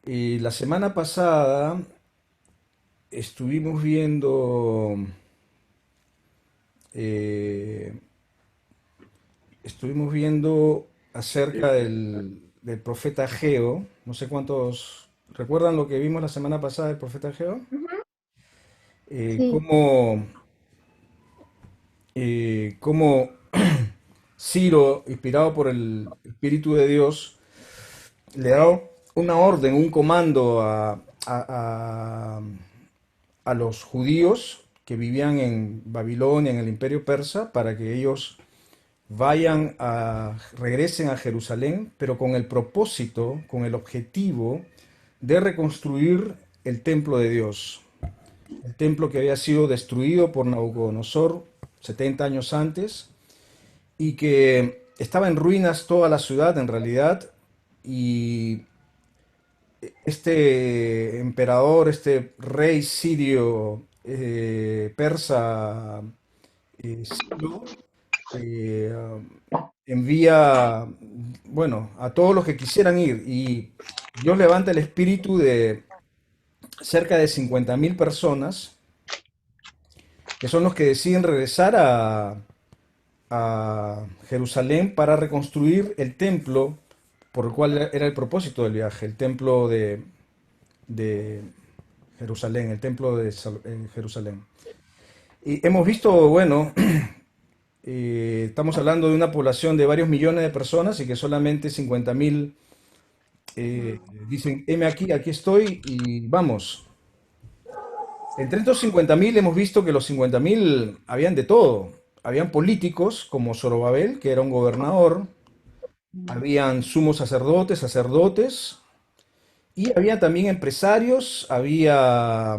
La semana pasada estuvimos viendo, eh, estuvimos viendo acerca del profeta Ageo. No sé cuántos recuerdan lo que vimos la semana pasada del profeta Ageo. Ujú. Eh, Sí, cómo, cómo Ciro, inspirado por el Espíritu de Dios, le da una orden, un comando a los judíos que vivían en Babilonia, en el imperio persa, para que ellos regresen a Jerusalén, pero con el propósito, con el objetivo de reconstruir el templo de Dios. El templo que había sido destruido por Nabucodonosor 70 años antes y que estaba en ruinas toda la ciudad en realidad, y este emperador, este rey sirio persa, Ciro, eh, envía, bueno, a todos los que quisieran ir, y Dios levanta el espíritu de cerca de 50.000 personas, que son los que deciden regresar a Jerusalén para reconstruir el templo por el cual era el propósito del viaje, el templo de Jerusalén, el templo de Jerusalén. Y hemos visto, bueno, estamos hablando de una población de varios millones de personas y que solamente 50.000 dicen, heme aquí, aquí estoy y vamos. Entre estos 50.000 hemos visto que los 50.000 habían de todo. Habían políticos como Zorobabel, que era un gobernador, habían sumos sacerdotes, sacerdotes, y había también empresarios, había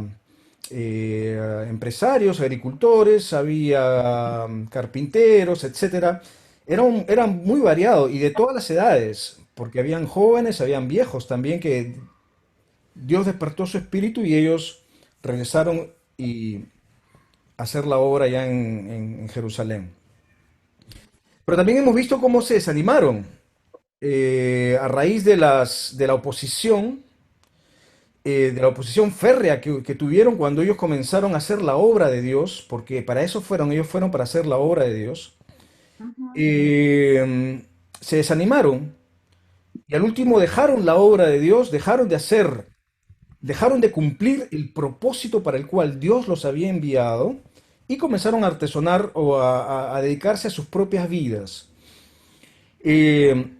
agricultores, había carpinteros, etcétera. Era muy variado y de todas las edades, porque habían jóvenes, habían viejos también, que Dios despertó su espíritu y ellos regresaron y hacer la obra ya en Jerusalén. Pero también hemos visto cómo se desanimaron a raíz de la oposición, de la oposición férrea que tuvieron cuando ellos comenzaron a hacer la obra de Dios, porque para eso fueron, ellos fueron para hacer la obra de Dios. ujú, Se desanimaron y al último dejaron la obra de Dios, dejaron de cumplir el propósito para el cual Dios los había enviado, y comenzaron a artesonar o a dedicarse a sus propias vidas. Eh,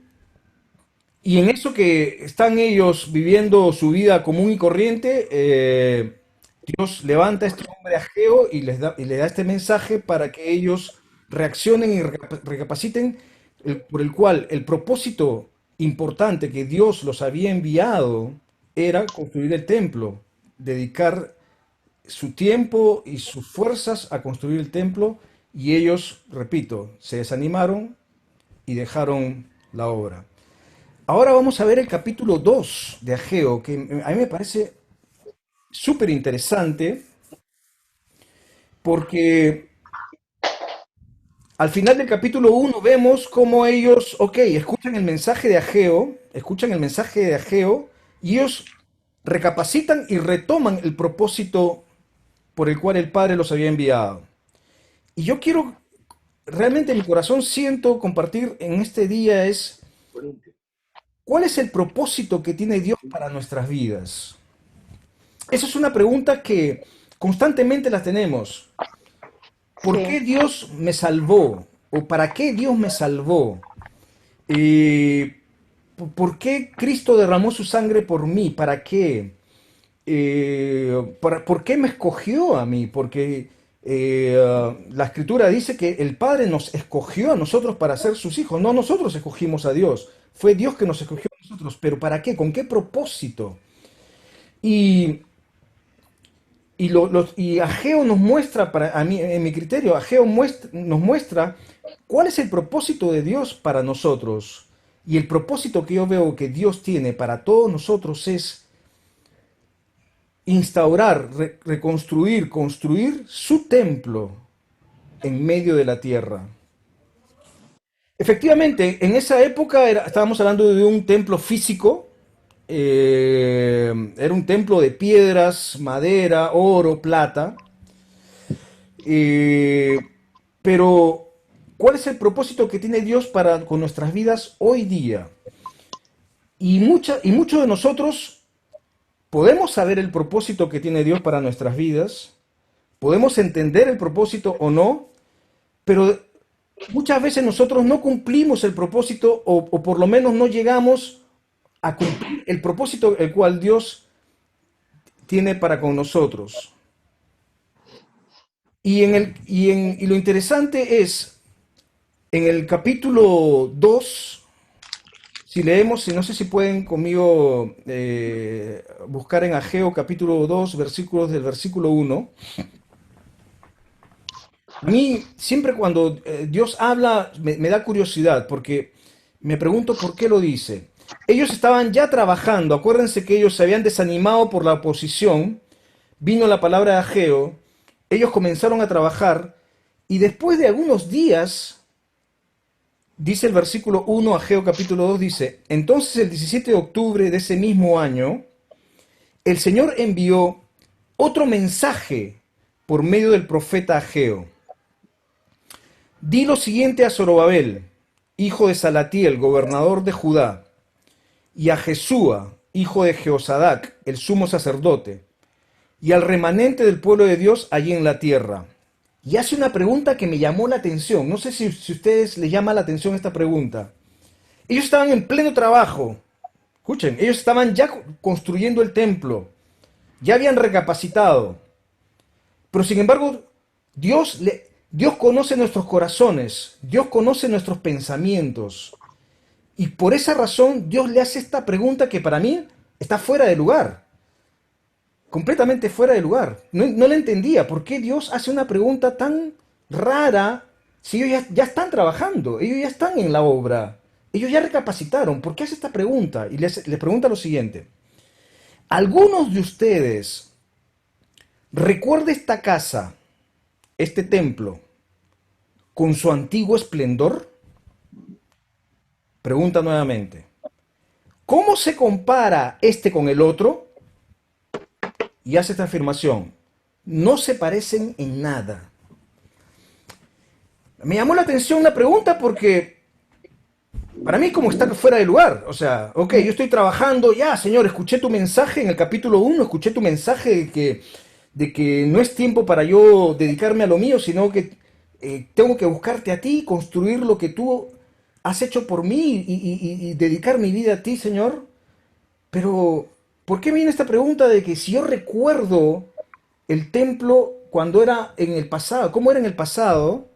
Y en eso que están ellos viviendo su vida común y corriente, Dios levanta a este hombre Ageo y le da este mensaje para que ellos reaccionen y recapaciten, por el cual el propósito importante que Dios los había enviado era construir el templo, dedicar su tiempo y sus fuerzas a construir el templo, y ellos, repito, se desanimaron y dejaron la obra. Ahora vamos a ver el capítulo 2 de Ageo, que a mí me parece súper interesante porque al final del capítulo uno vemos cómo ellos, ok, escuchan el mensaje de Ageo y ellos recapacitan y retoman el propósito por el cual el Padre los había enviado. Y yo quiero, realmente en mi corazón siento compartir en este día es, ¿cuál es el propósito que tiene Dios para nuestras vidas? Esa es una pregunta que constantemente las tenemos. ¿Por qué sí. Dios me salvó? ¿O para qué Dios me salvó? Eh, ¿Por qué Cristo derramó su sangre por mí? ¿Para qué? ¿Por qué me escogió a mí? Porque la Escritura dice que el Padre nos escogió a nosotros para ser sus hijos. No nosotros escogimos a Dios. Fue Dios que nos escogió a nosotros. ¿Pero para qué? ¿Con qué propósito? Y y Ageo nos muestra, para a mí, en mi criterio, nos muestra cuál es el propósito de Dios para nosotros. Y el propósito que yo veo que Dios tiene para todos nosotros es instaurar, reconstruir, construir su templo en medio de la tierra. Efectivamente, en esa época estábamos hablando de un templo físico, era un templo de piedras, madera, oro, plata. Eh, pero, ¿cuál es el propósito que tiene Dios para con nuestras vidas hoy día? Y muchos de nosotros podemos saber el propósito que tiene Dios para nuestras vidas, podemos entender el propósito o no, pero muchas veces nosotros no cumplimos el propósito o por lo menos no llegamos a cumplir el propósito el cual Dios tiene para con nosotros. Y lo interesante es, en el capítulo 2 si leemos, si no sé si pueden conmigo buscar en Ageo capítulo 2 versículos del versículo 1. A mí siempre cuando Dios habla me da curiosidad porque me pregunto por qué lo dice. Ellos estaban ya trabajando, acuérdense que ellos se habían desanimado por la oposición, vino la palabra de Ageo, ellos comenzaron a trabajar y después de algunos días, dice el versículo 1, Ageo capítulo 2, dice, entonces el 17 de octubre de ese mismo año, el Señor envió otro mensaje por medio del profeta Ageo. Di lo siguiente a Zorobabel, hijo de Salatiel, gobernador de Judá, y a Jesúa, hijo de Jeosadac, el sumo sacerdote, y al remanente del pueblo de Dios allí en la tierra. Y hace una pregunta que me llamó la atención. No sé si a ustedes les llama la atención esta pregunta. Ellos estaban en pleno trabajo. Escuchen, ellos estaban ya construyendo el templo. Ya habían recapacitado. Pero sin embargo, Dios conoce nuestros corazones. Dios conoce nuestros pensamientos. Y por esa razón Dios le hace esta pregunta que para mí está fuera de lugar. Completamente fuera de lugar. No le entendía. ¿Por qué Dios hace una pregunta tan rara si ellos ya están trabajando? Ellos ya están en la obra. Ellos ya recapacitaron. ¿Por qué hace esta pregunta? Y les pregunta lo siguiente. ¿Algunos de ustedes recuerda esta casa, este templo, con su antiguo esplendor? Pregunta nuevamente. ¿Cómo se compara este con el otro? Y hace esta afirmación. No se parecen en nada. Me llamó la atención la pregunta porque para mí es como estar fuera de lugar. O sea, ok, yo estoy trabajando, ya, Señor, escuché tu mensaje en el capítulo 1, escuché tu mensaje de que no es tiempo para yo dedicarme a lo mío, sino que tengo que buscarte a ti, construir lo que tú has hecho por mí y dedicar mi vida a ti, Señor. Pero, ¿por qué viene esta pregunta de que si yo recuerdo el templo cuando era en el pasado, cómo era en el pasado,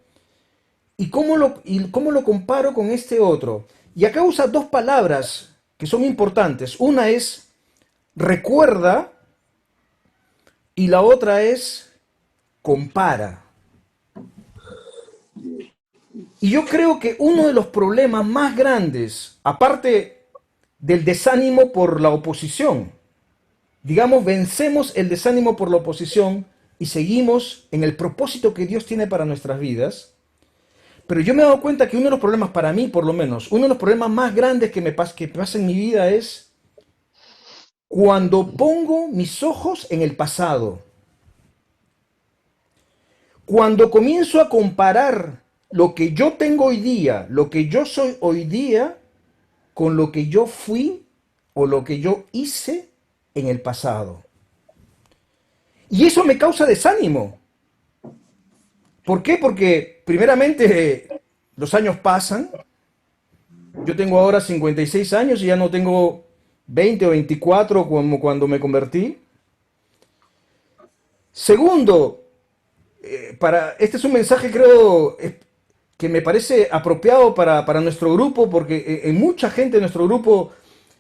y cómo lo comparo con este otro? Y acá usa dos palabras que son importantes. Una es recuerda y la otra es compara. Y yo creo que uno de los problemas más grandes, aparte del desánimo por la oposición, digamos, vencemos el desánimo por la oposición y seguimos en el propósito que Dios tiene para nuestras vidas. Pero yo me he dado cuenta que uno de los problemas, para mí por lo menos, uno de los problemas más grandes que pasa en mi vida es cuando pongo mis ojos en el pasado. Cuando comienzo a comparar lo que yo tengo hoy día, lo que yo soy hoy día, con lo que yo fui o lo que yo hice en el pasado. Y eso me causa desánimo. ¿Por qué? Porque primeramente los años pasan. Yo tengo ahora 56 años y ya no tengo 20 o 24 como cuando me convertí. Segundo, este es un mensaje creo que me parece apropiado para nuestro grupo porque en mucha gente de nuestro grupo,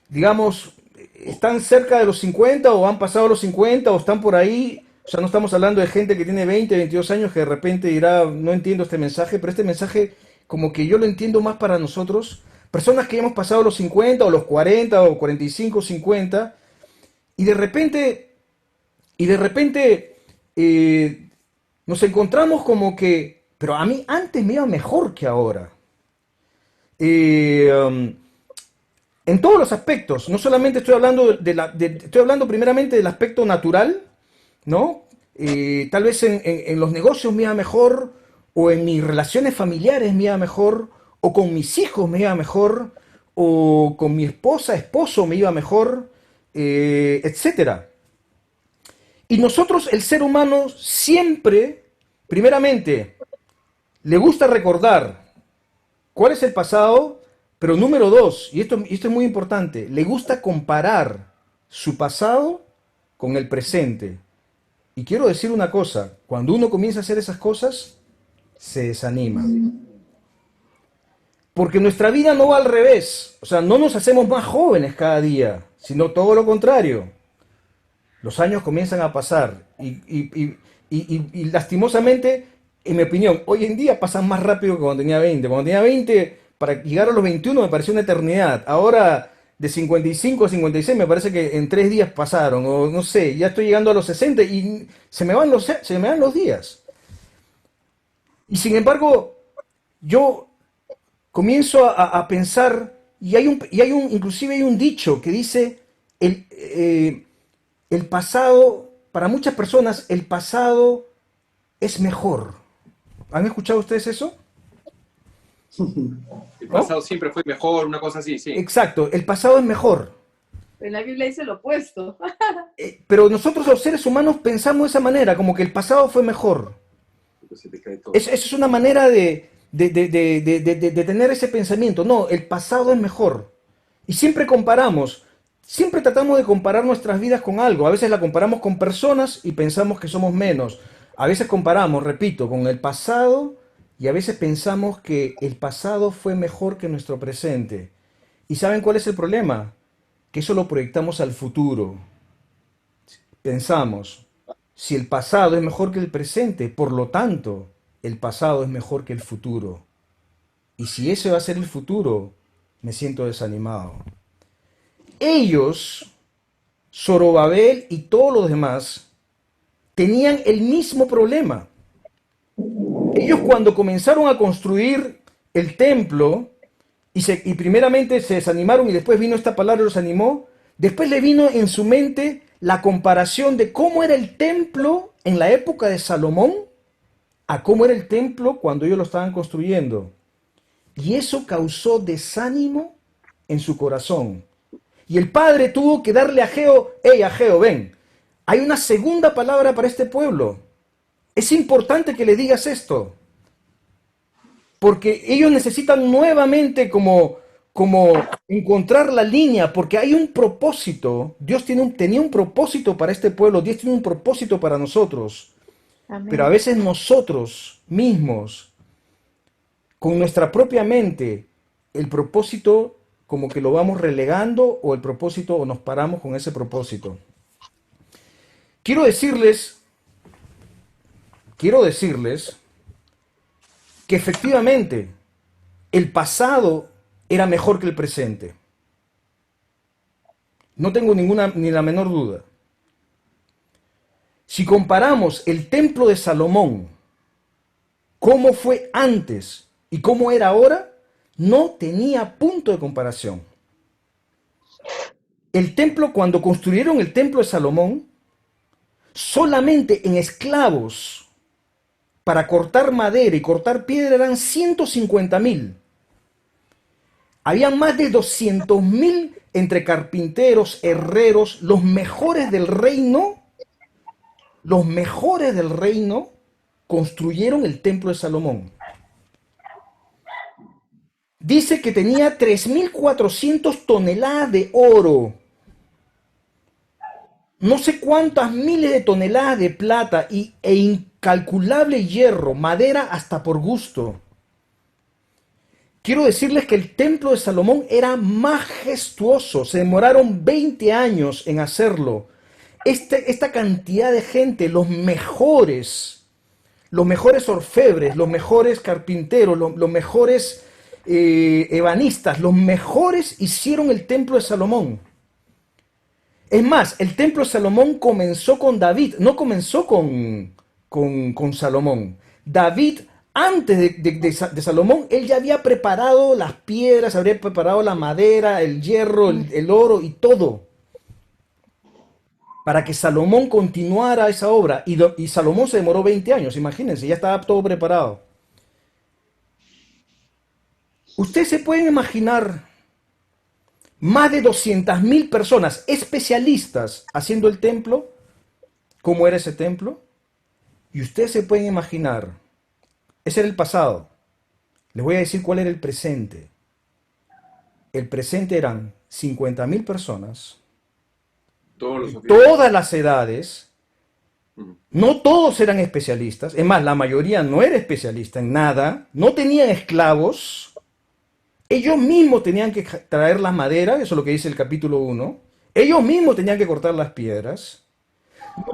digamos, están cerca de los 50 o han pasado los 50 o están por ahí. O sea, no estamos hablando de gente que tiene 20, 22 años que de repente dirá, no entiendo este mensaje, pero este mensaje como que yo lo entiendo más para nosotros. Personas que hemos pasado los 50 o los 40 o 45, 50 y de repente, y de repente nos encontramos como que, pero a mí antes me iba mejor que ahora. Eh, um, en todos los aspectos. No solamente estoy hablando estoy hablando primeramente del aspecto natural, ¿no? Tal vez en los negocios me iba mejor, o en mis relaciones familiares me iba mejor, o con mis hijos me iba mejor, o con mi esposa, esposo me iba mejor, etcétera. Y nosotros, el ser humano, siempre, primeramente, le gusta recordar cuál es el pasado, pero número dos, y esto es muy importante, le gusta comparar su pasado con el presente. Y quiero decir una cosa, cuando uno comienza a hacer esas cosas, se desanima. Porque nuestra vida no va al revés, o sea, no nos hacemos más jóvenes cada día, sino todo lo contrario. Los años comienzan a pasar y lastimosamente, en mi opinión, hoy en día pasan más rápido que cuando tenía 20. Cuando tenía 20, para llegar a los 21 me pareció una eternidad. Ahora, de 55 a 56, me parece que en 3 días pasaron, o no sé, ya estoy llegando a los 60 y se me van los días. Y sin embargo, yo comienzo a pensar, inclusive hay un dicho que dice, el, eh, el pasado, para muchas personas, el pasado es mejor. ¿Han escuchado ustedes eso? El ¿No? pasado siempre fue mejor, una cosa así, sí. Exacto, el pasado es mejor. En la Biblia dice lo opuesto. Pero nosotros los seres humanos pensamos de esa manera, como que el pasado fue mejor. Se te cae todo. Eso es una manera de tener ese pensamiento. No, el pasado es mejor. Y siempre comparamos, siempre tratamos de comparar nuestras vidas con algo. A veces la comparamos con personas y pensamos que somos menos. A veces comparamos, repito, con el pasado y a veces pensamos que el pasado fue mejor que nuestro presente. ¿Y saben cuál es el problema? Que eso lo proyectamos al futuro. Pensamos, si el pasado es mejor que el presente, por lo tanto, el pasado es mejor que el futuro. Y si ese va a ser el futuro, me siento desanimado. Ellos, Zorobabel y todos los demás, tenían el mismo problema. Ellos cuando comenzaron a construir el templo, y primeramente se desanimaron y después vino esta palabra y los animó, después le vino en su mente la comparación de cómo era el templo en la época de Salomón a cómo era el templo cuando ellos lo estaban construyendo. Y eso causó desánimo en su corazón. Y el padre tuvo que darle a Ageo, hey Ageo, ven, hay una segunda palabra para este pueblo. Es importante que le digas esto. Porque ellos necesitan nuevamente como encontrar la línea, porque hay un propósito. Dios tenía un propósito para este pueblo, Dios tiene un propósito para nosotros. Pero a Amén. veces nosotros mismos, con nuestra propia mente, el propósito como que lo vamos relegando o el propósito o nos paramos con ese propósito. Quiero decirles, quiero decirles que efectivamente el pasado era mejor que el presente. No tengo ni la menor duda. Si comparamos el templo de Salomón, cómo fue antes y cómo era ahora, no tenía punto de comparación. El templo, cuando construyeron el templo de Salomón, solamente en esclavos para cortar madera y cortar piedra eran 150.000. Había más de 200.000 entre carpinteros, herreros, los mejores del reino construyeron el templo de Salomón. Dice que tenía 3.400 toneladas de oro, no sé cuántas miles de toneladas de plata e incalculable hierro, madera hasta por gusto. Quiero decirles que el templo de Salomón era majestuoso. Se demoraron 20 años en hacerlo. Esta cantidad de gente, los mejores orfebres, los mejores carpinteros, los mejores ebanistas, los mejores hicieron el templo de Salomón. Es más, el templo de Salomón comenzó con David, no comenzó con Salomón. David Antes de Salomón, él ya había preparado las piedras, habría preparado la madera, el hierro, el oro y todo para que Salomón continuara esa obra. Y Salomón se demoró 20 años, imagínense, ya estaba todo preparado. Ustedes se pueden imaginar más de 200.000 personas especialistas haciendo el templo, cómo era ese templo. Y ustedes se pueden imaginar, ese era el pasado. Les voy a decir cuál era el presente. El presente eran 50.000 personas, Todos de los todas las edades. No todos eran especialistas. Es más, la mayoría no era especialista en nada. No tenían esclavos. Ellos mismos tenían que traer las maderas, eso es lo que dice el capítulo 1. Ellos mismos tenían que cortar las piedras.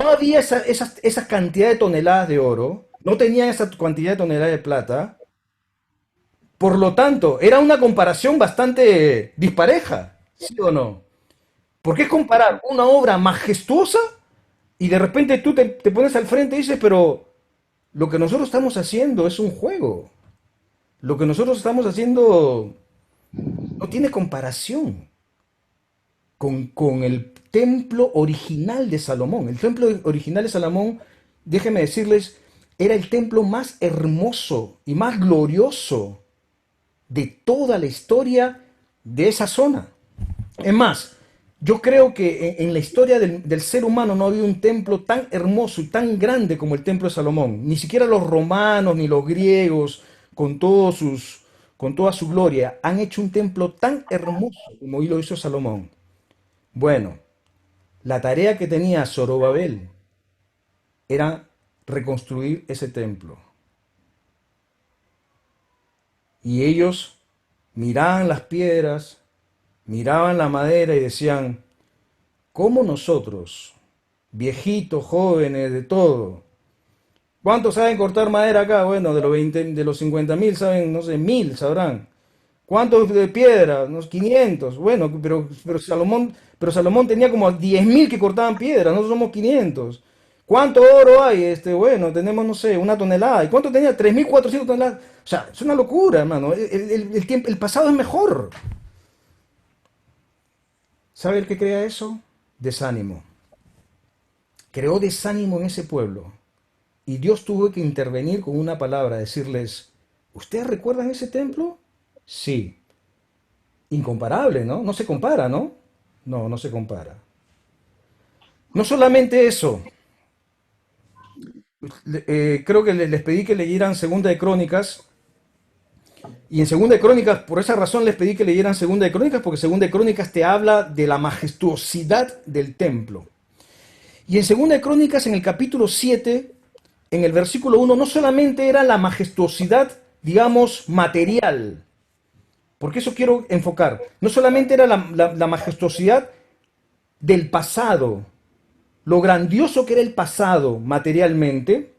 No había esa cantidad de toneladas de oro. No tenían esa cantidad de toneladas de plata. Por lo tanto, era una comparación bastante dispareja, ¿sí o no? ¿Por qué comparar una obra majestuosa y de repente tú te pones al frente y dices, pero lo que nosotros estamos haciendo es un juego? Lo que nosotros estamos haciendo no tiene comparación con el templo original de Salomón. El templo original de Salomón, déjenme decirles, era el templo más hermoso y más glorioso de toda la historia de esa zona. Es más, yo creo que en la historia del ser humano no ha habido un templo tan hermoso y tan grande como el templo de Salomón. Ni siquiera los romanos ni los griegos, con con toda su gloria, han hecho un templo tan hermoso como lo hizo Salomón. Bueno, la tarea que tenía Zorobabel era reconstruir ese templo. Y ellos miraban las piedras, miraban la madera y decían, ¿cómo nosotros, viejitos, jóvenes, de todo? ¿Cuántos saben cortar madera acá? Bueno, de los 50.000 saben, no sé, 1.000 sabrán. ¿Cuántos de piedra? Unos 500. Bueno, pero Salomón tenía como 10.000 que cortaban piedra, nosotros somos 500. ¿Cuánto oro hay? Bueno, tenemos, no sé, 1 tonelada. ¿Y cuánto tenía? 3.400 toneladas. O sea, es una locura, hermano. El pasado es mejor. ¿Sabe el que crea eso? Desánimo. Creó desánimo en ese pueblo. Y Dios tuvo que intervenir con una palabra, decirles, ¿ustedes recuerdan ese templo? Sí. Incomparable, ¿no? No se compara, ¿no? No, no se compara. No solamente eso, creo que les pedí que leyeran Segunda de Crónicas, y en Segunda de Crónicas, por esa razón les pedí que leyeran Segunda de Crónicas, porque Segunda de Crónicas te habla de la majestuosidad del templo. Y en Segunda de Crónicas, en el capítulo 7, en el versículo 1, no solamente era la majestuosidad, digamos, material, porque eso quiero enfocar, no solamente era la majestuosidad del pasado, lo grandioso que era el pasado materialmente,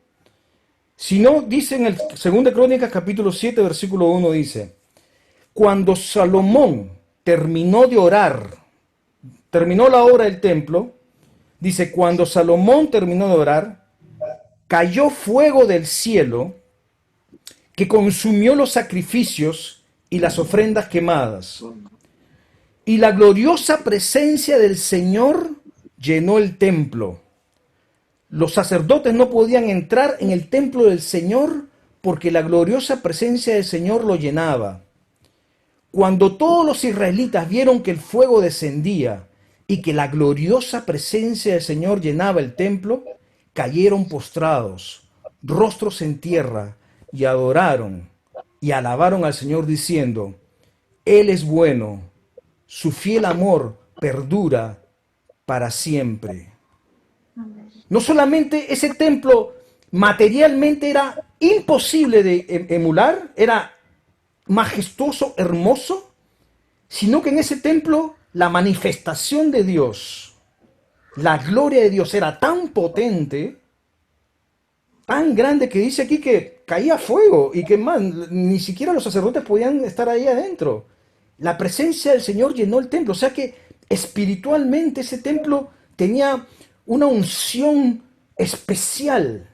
sino, dice en el 2 de Crónicas capítulo 7, versículo 1, dice, cuando Salomón terminó de orar, terminó la obra del templo, dice, cuando Salomón terminó de orar, cayó fuego del cielo que consumió los sacrificios y las ofrendas quemadas. Y la gloriosa presencia del Señor llenó el templo. Los sacerdotes no podían entrar en el templo del Señor porque la gloriosa presencia del Señor lo llenaba. Cuando todos los israelitas vieron que el fuego descendía y que la gloriosa presencia del Señor llenaba el templo, cayeron postrados, rostros en tierra, y adoraron y alabaron al Señor diciendo, Él es bueno, su fiel amor perdura para siempre. No solamente ese templo materialmente era imposible de emular, era majestuoso, hermoso, sino que en ese templo la manifestación de Dios, la gloria de Dios era tan potente, tan grande, que dice aquí que caía fuego y que más, ni siquiera los sacerdotes podían estar ahí adentro. La presencia del Señor llenó el templo, o sea que espiritualmente ese templo tenía una unción especial.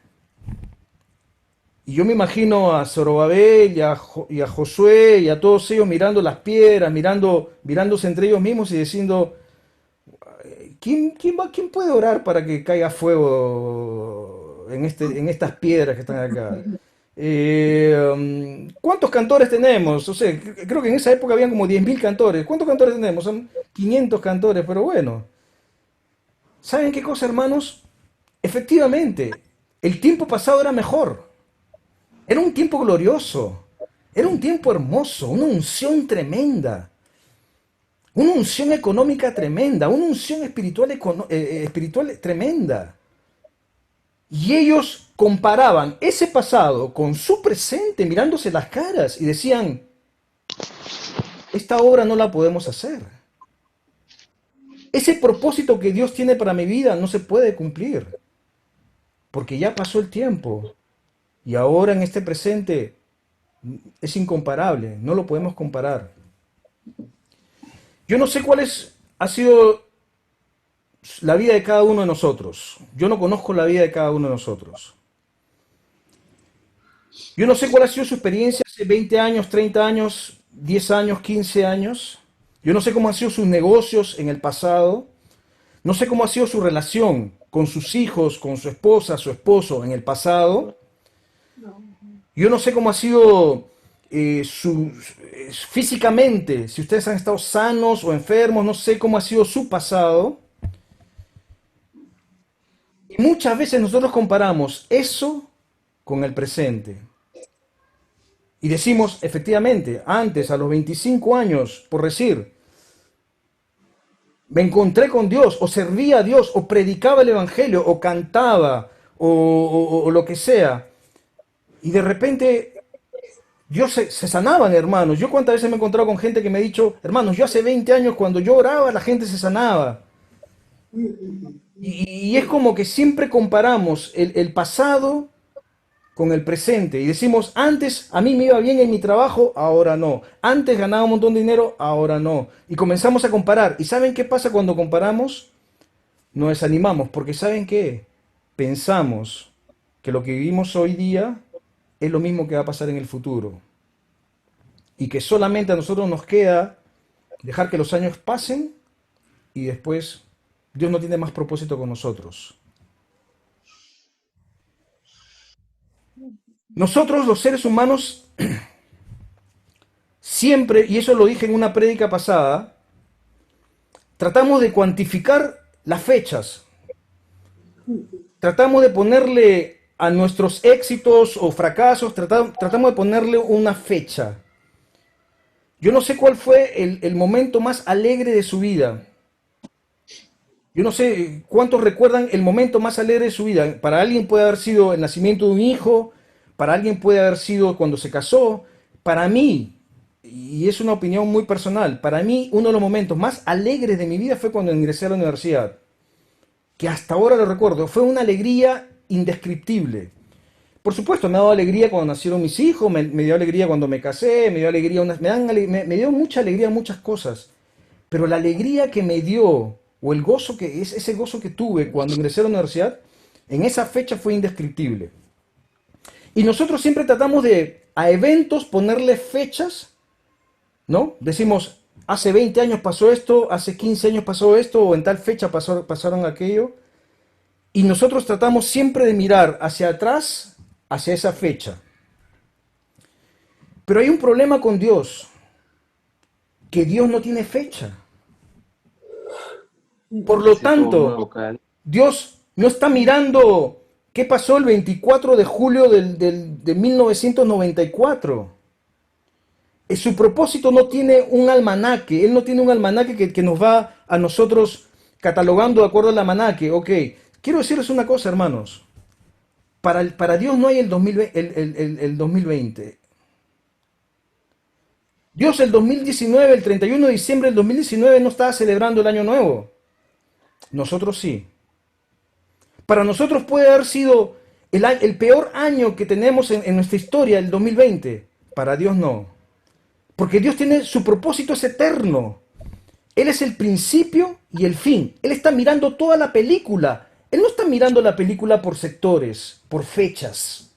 Y yo me imagino a Zorobabel y a Josué y a todos ellos mirando las piedras, mirándose entre ellos mismos y diciendo, ¿quién puede orar para que caiga fuego en estas piedras que están acá? ¿Cuántos cantores tenemos? O sea, creo que en esa época habían como 10.000 cantores. ¿Cuántos cantores tenemos? Son 500 cantores, pero bueno. ¿Saben qué cosa, hermanos? Efectivamente, el tiempo pasado era mejor. Era un tiempo glorioso. Era un tiempo hermoso, una unción tremenda. Una unción económica tremenda, una unción espiritual, espiritual tremenda. Y ellos comparaban ese pasado con su presente, mirándose las caras y decían, esta obra no la podemos hacer. Ese propósito que Dios tiene para mi vida no se puede cumplir, porque ya pasó el tiempo y ahora en este presente es incomparable, no lo podemos comparar. Yo no sé ha sido la vida de cada uno de nosotros. Yo no conozco la vida de cada uno de nosotros. Yo no sé cuál ha sido su experiencia hace 20 años, 30 años, 10 años, 15 años. Yo no sé cómo han sido sus negocios en el pasado. No sé cómo ha sido su relación con sus hijos, con su esposa, su esposo en el pasado. Yo no sé cómo ha sido físicamente, si ustedes han estado sanos o enfermos, no sé cómo ha sido su pasado. Y muchas veces nosotros comparamos eso con el presente. Y decimos, efectivamente, antes, a los 25 años, por decir, me encontré con Dios, o servía a Dios, o predicaba el Evangelio, o cantaba, o lo que sea. Y de repente, Dios se sanaban, hermanos. Yo cuántas veces me he encontrado con gente que me ha dicho, hermanos, yo hace 20 años cuando yo oraba, la gente se sanaba. Y es como que siempre comparamos el pasado con el presente y decimos, antes a mí me iba bien en mi trabajo, ahora no. Antes ganaba un montón de dinero, ahora no. Y comenzamos a comparar. ¿Y saben qué pasa cuando comparamos? Nos desanimamos, porque ¿saben qué? Pensamos que lo que vivimos hoy día es lo mismo que va a pasar en el futuro. Y que solamente a nosotros nos queda dejar que los años pasen y después Dios no tiene más propósito con nosotros. Nosotros los seres humanos siempre, y eso lo dije en una prédica pasada, tratamos de cuantificar las fechas. Tratamos de ponerle a nuestros éxitos o fracasos, tratamos de ponerle una fecha. Yo no sé cuál fue el momento más alegre de su vida. Yo no sé cuántos recuerdan el momento más alegre de su vida. Para alguien puede haber sido el nacimiento de un hijo, para alguien puede haber sido cuando se casó. Para mí, y es una opinión muy personal, para mí uno de los momentos más alegres de mi vida fue cuando ingresé a la universidad. Que hasta ahora lo recuerdo, fue una alegría indescriptible. Por supuesto, me ha dado alegría cuando nacieron mis hijos, me dio alegría cuando me casé, me dio alegría, me dio mucha alegría muchas cosas. Pero la alegría que me dio, o el gozo ese gozo que tuve cuando ingresé a la universidad, en esa fecha fue indescriptible. Y nosotros siempre tratamos de a eventos ponerle fechas, ¿no? Decimos, hace 20 años pasó esto, hace 15 años pasó esto, o en tal fecha pasaron aquello. Y nosotros tratamos siempre de mirar hacia atrás, hacia esa fecha. Pero hay un problema con Dios, que Dios no tiene fecha. Por lo Así como un tanto, local. Dios no está mirando qué pasó el 24 de julio de 1994. Su propósito no tiene un almanaque. Él no tiene un almanaque que nos va a nosotros catalogando de acuerdo al almanaque. Ok, quiero decirles una cosa, hermanos. Para Dios no hay el 2020, el 2020. Dios el 2019, el 31 de diciembre del 2019 no estaba celebrando el año nuevo. Nosotros sí. Para nosotros puede haber sido el peor año que tenemos en nuestra historia, el 2020. Para Dios no. Porque Dios tiene su propósito es eterno. Él es el principio y el fin. Él está mirando toda la película. Él no está mirando la película por sectores, por fechas.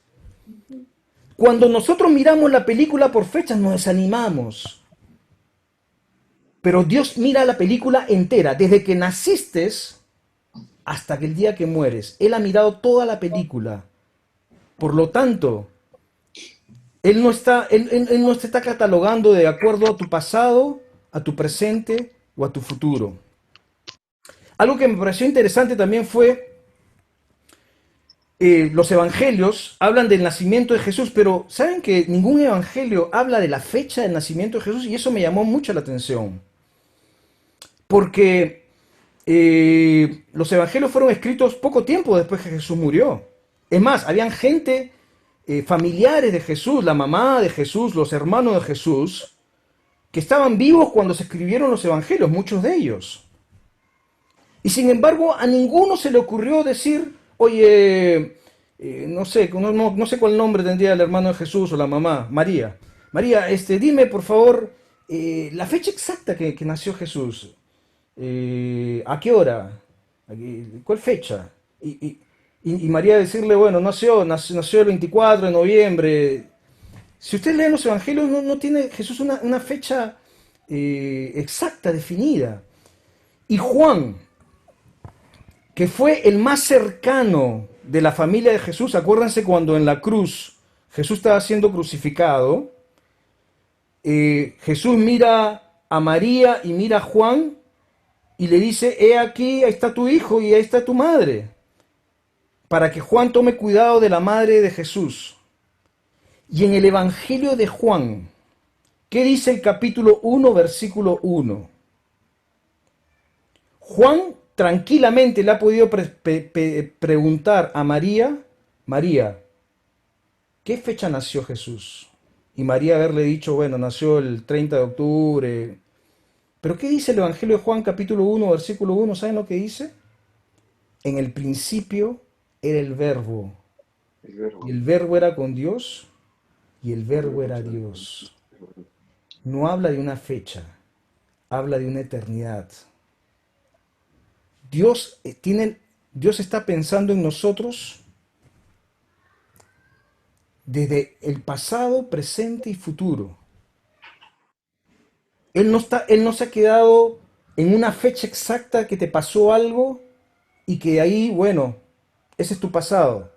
Cuando nosotros miramos la película por fechas nos desanimamos. Pero Dios mira la película entera, desde que naciste hasta que el día que mueres. Él ha mirado toda la película. Por lo tanto, Él no te está catalogando de acuerdo a tu pasado, a tu presente o a tu futuro. Algo que me pareció interesante también fue los evangelios hablan del nacimiento de Jesús, pero ¿saben que ningún evangelio habla de la fecha del nacimiento de Jesús? Y eso me llamó mucho la atención. Porque los evangelios fueron escritos poco tiempo después que Jesús murió. Es más, habían gente, familiares de Jesús, la mamá de Jesús, los hermanos de Jesús, que estaban vivos cuando se escribieron los evangelios, muchos de ellos. Y sin embargo, a ninguno se le ocurrió decir, oye, no sé, no sé cuál nombre tendría el hermano de Jesús o la mamá, María. María, dime por favor la fecha exacta que nació Jesús. ¿A qué hora? ¿Cuál fecha? Y María decirle, bueno, nació el 24 de noviembre. Si ustedes leen los evangelios, no tiene Jesús una fecha exacta, definida. Y Juan, que fue el más cercano de la familia de Jesús, acuérdense cuando en la cruz Jesús estaba siendo crucificado, Jesús mira a María y mira a Juan y le dice, he aquí, ahí está tu hijo y ahí está tu madre, para que Juan tome cuidado de la madre de Jesús. Y en el Evangelio de Juan, ¿qué dice el capítulo 1, versículo 1? Juan tranquilamente le ha podido preguntar a María, María, ¿qué fecha nació Jesús? Y María haberle dicho, bueno, nació el 30 de octubre. Pero ¿qué dice el Evangelio de Juan capítulo 1, versículo 1? ¿Saben lo que dice? En el principio era el verbo. Y el verbo era con Dios y el verbo era Dios. No habla de una fecha, habla de una eternidad. Dios está pensando en nosotros desde el pasado, presente y futuro. Él no se ha quedado en una fecha exacta que te pasó algo y que ahí, bueno, ese es tu pasado,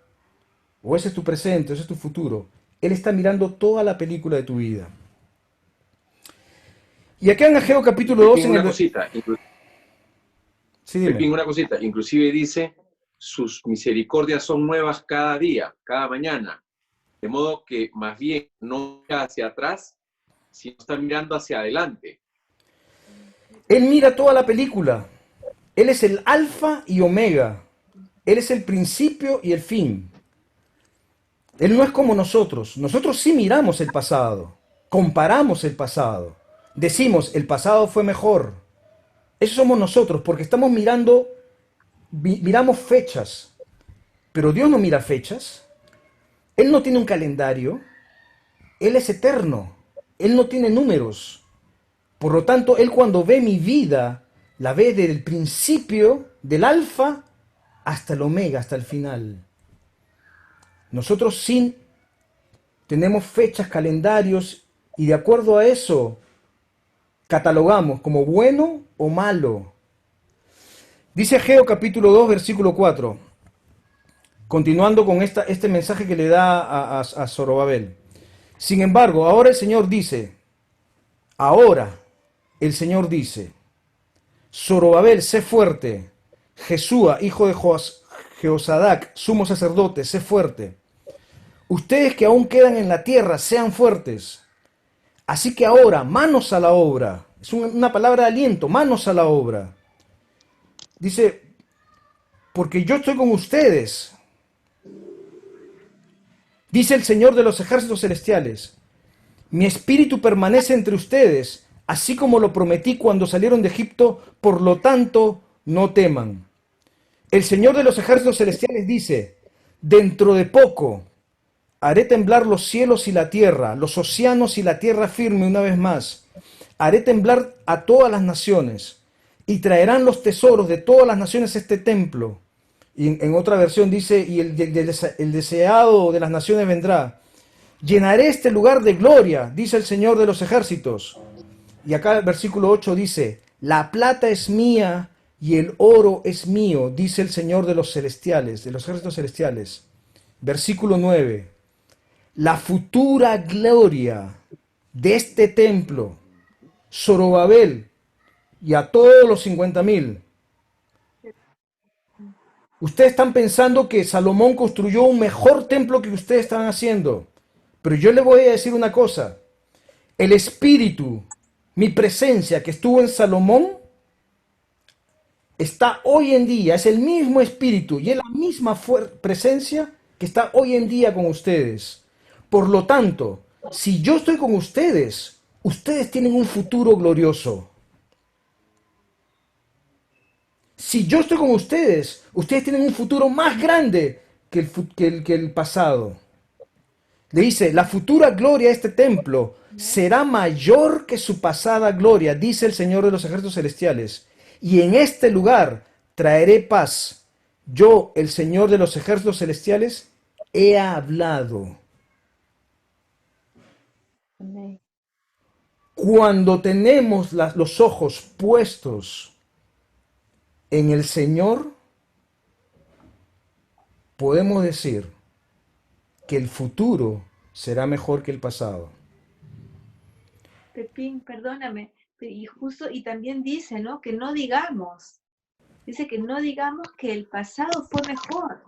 o ese es tu presente, o ese es tu futuro. Él está mirando toda la película de tu vida. Y acá en Ageo capítulo 2... Una cosita, sí, dime. una cosita, inclusive dice, sus misericordias son nuevas cada día, cada mañana. De modo que más bien no mira hacia atrás, sino está mirando hacia adelante. Él mira toda la película. Él es el alfa y omega. Él es el principio y el fin. Él no es como nosotros. Nosotros sí miramos el pasado. Comparamos el pasado. Decimos, el pasado fue mejor. Eso somos nosotros, porque estamos miramos fechas. Pero Dios no mira fechas. Él no tiene un calendario. Él es eterno. Él no tiene números. Por lo tanto, Él cuando ve mi vida, la ve desde el principio, del alfa, hasta el omega, hasta el final. Nosotros sí tenemos fechas, calendarios, y de acuerdo a eso, catalogamos como bueno o malo. Dice Ageo capítulo 2, versículo 4, continuando con este mensaje que le da a Zorobabel. Sin embargo, ahora el Señor dice, Zorobabel, sé fuerte, Jesúa, hijo de Jehosadac, sumo sacerdote, sé fuerte. Ustedes que aún quedan en la tierra, sean fuertes. Así que ahora, manos a la obra. Es una palabra de aliento, manos a la obra. Dice, porque yo estoy con ustedes. Dice el Señor de los ejércitos celestiales, mi espíritu permanece entre ustedes, así como lo prometí cuando salieron de Egipto, por lo tanto, no teman. El Señor de los ejércitos celestiales dice, dentro de poco haré temblar los cielos y la tierra, los océanos y la tierra firme una vez más. Haré temblar a todas las naciones y traerán los tesoros de todas las naciones a este templo. Y en otra versión dice, y el deseado de las naciones vendrá. Llenaré este lugar de gloria, dice el Señor de los ejércitos. Y acá el versículo 8 dice, la plata es mía y el oro es mío, dice el Señor de los celestiales, de los ejércitos celestiales. Versículo 9, la futura gloria de este templo, Zorobabel y a todos los 50,000. Ustedes están pensando que Salomón construyó un mejor templo que ustedes están haciendo. Pero yo les voy a decir una cosa. El espíritu, mi presencia que estuvo en Salomón, está hoy en día, es el mismo espíritu y es la misma presencia que está hoy en día con ustedes. Por lo tanto, si yo estoy con ustedes, ustedes tienen un futuro glorioso. Si yo estoy con ustedes, ustedes tienen un futuro más grande que el pasado. Le dice, la futura gloria de este templo será mayor que su pasada gloria, dice el Señor de los ejércitos celestiales. Y en este lugar traeré paz. Yo, el Señor de los ejércitos celestiales, he hablado. Amén. Cuando tenemos los ojos puestos en el Señor, podemos decir que el futuro será mejor que el pasado. Pepín, perdóname. Y justo, y también dice, ¿no? Que no digamos. Dice que no digamos que el pasado fue mejor,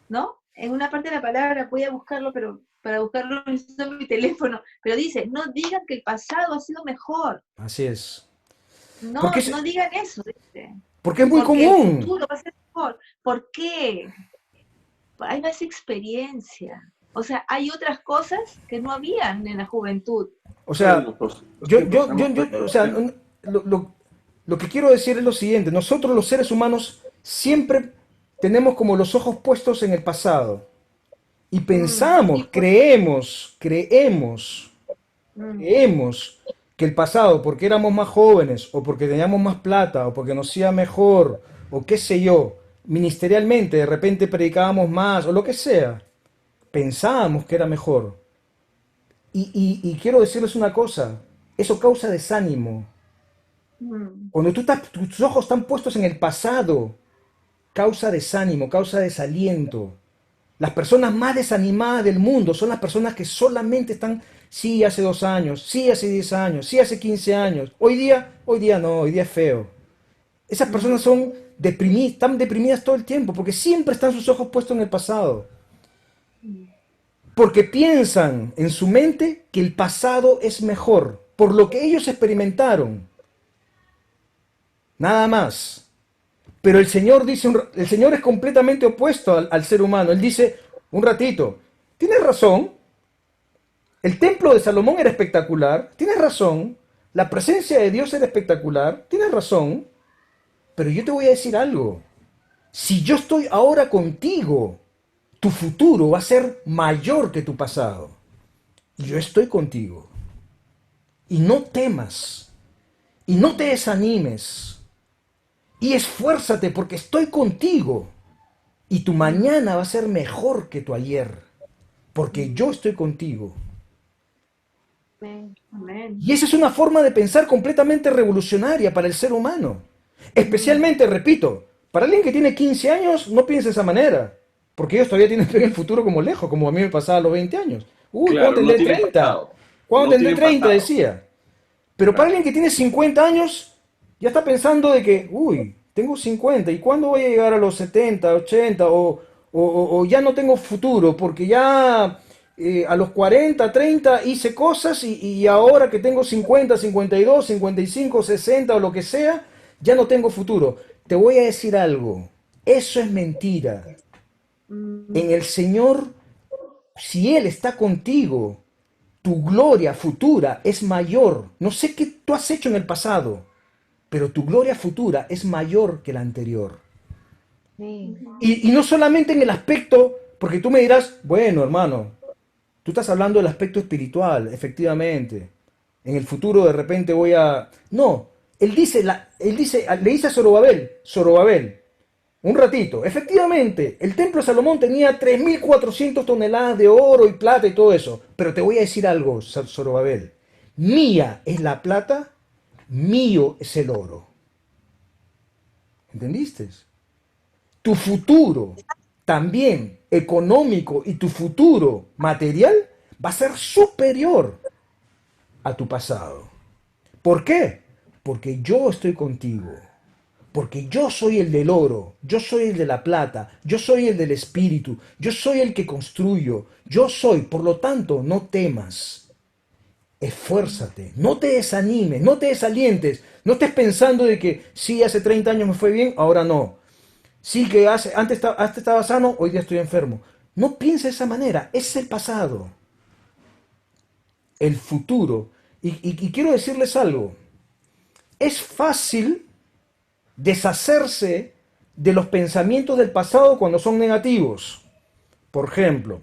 ¿no? En una parte de la palabra, voy a buscarlo, pero para buscarlo necesito mi teléfono. Pero dice, no digan que el pasado ha sido mejor. Así es. No, Porque no digan eso, dice. porque es muy Porque el común. futuro va a ser mejor. ¿Por qué? Hay más experiencia. O sea, hay otras cosas que no habían en la juventud. O sea, Bueno, pues, los yo, tiempos yo, yo, hemos yo, o sea, cambiado. lo que quiero decir es lo siguiente. Nosotros los seres humanos siempre tenemos como los ojos puestos en el pasado. Y Y pensamos, pues, mm, creemos que el pasado, porque éramos más jóvenes, o porque teníamos más plata, o porque nos iba mejor, o qué sé yo, ministerialmente, de repente predicábamos más, o lo que sea, pensábamos que era mejor. Y quiero decirles una cosa, eso causa desánimo. mm, Cuando tus ojos están puestos en el pasado, causa desánimo, causa desaliento. Las personas más desanimadas del mundo son las personas que solamente están, sí, hace 2 años, sí, hace 10 años, sí, hace 15 años. Hoy día no, hoy día es feo. Esas personas mm, son deprimidas, están deprimidas todo el tiempo porque siempre están sus ojos puestos en el pasado. mm. Porque piensan en su mente que el pasado es mejor, por lo que ellos experimentaron. Nada más. Pero el Señor dice, el Señor es completamente opuesto al ser humano. Él dice, un ratito, tienes razón, el templo de Salomón era espectacular, tienes razón, la presencia de Dios era espectacular, tienes razón, pero yo te voy a decir algo. Si yo estoy ahora contigo, tu futuro va a ser mayor que tu pasado. Y yo estoy contigo. Y no temas, y no te desanimes, y esfuérzate porque estoy contigo. Y tu mañana va a ser mejor que tu ayer, porque yo estoy contigo. Amén, amén. Y esa es una forma de pensar completamente revolucionaria para el ser humano. Mm, Especialmente, repito, para alguien que tiene 15 años, no piensa de esa manera, porque ellos todavía tienen el futuro como lejos, como a mí me pasaba a los 20 años. Uy, ¿cuándo Claro, no tendré tienen 30? pasado. ¿Cuándo No tendré tienen 30? pasado. Decía. Pero para Claro. alguien que tiene 50 años, ya está pensando de que, uy, tengo 50, ¿y cuándo voy a llegar a los 70, 80? O ya no tengo futuro, porque ya a los 40, 30 hice cosas y ahora que tengo 50, 52, 55, 60 o lo que sea, ya no tengo futuro. Te voy a decir algo, eso es mentira. mm, En el Señor, si Él está contigo, tu gloria futura es mayor. No sé qué tú has hecho en el pasado, pero tu gloria futura es mayor que la anterior. sí. Y no solamente en el aspecto, porque tú me dirás, bueno, hermano, tú estás hablando del aspecto espiritual, efectivamente. En el futuro de repente voy a... No, él dice, le dice a Zorobabel, Zorobabel, Un ratito. Efectivamente, el templo de Salomón tenía 3.400 toneladas de oro y plata y todo eso. Pero te voy a decir algo, Zorobabel. Mía es la plata, mío es el oro. ¿Entendiste? Tu futuro también económico y tu futuro material va a ser superior a tu pasado. ¿Por qué? Porque yo estoy contigo. Porque yo soy el del oro, yo soy el de la plata, yo soy el del espíritu, yo soy el que construyo, yo soy, por lo tanto, no temas, esfuérzate, no te desanimes, no te desalientes, no estés pensando de que sí, hace 30 años me fue bien, ahora no. Sí, que antes estaba sano, hoy día estoy enfermo. No pienses de esa manera, ese es el pasado, el futuro. Y quiero decirles algo, es fácil deshacerse de los pensamientos del pasado cuando son negativos. Por ejemplo,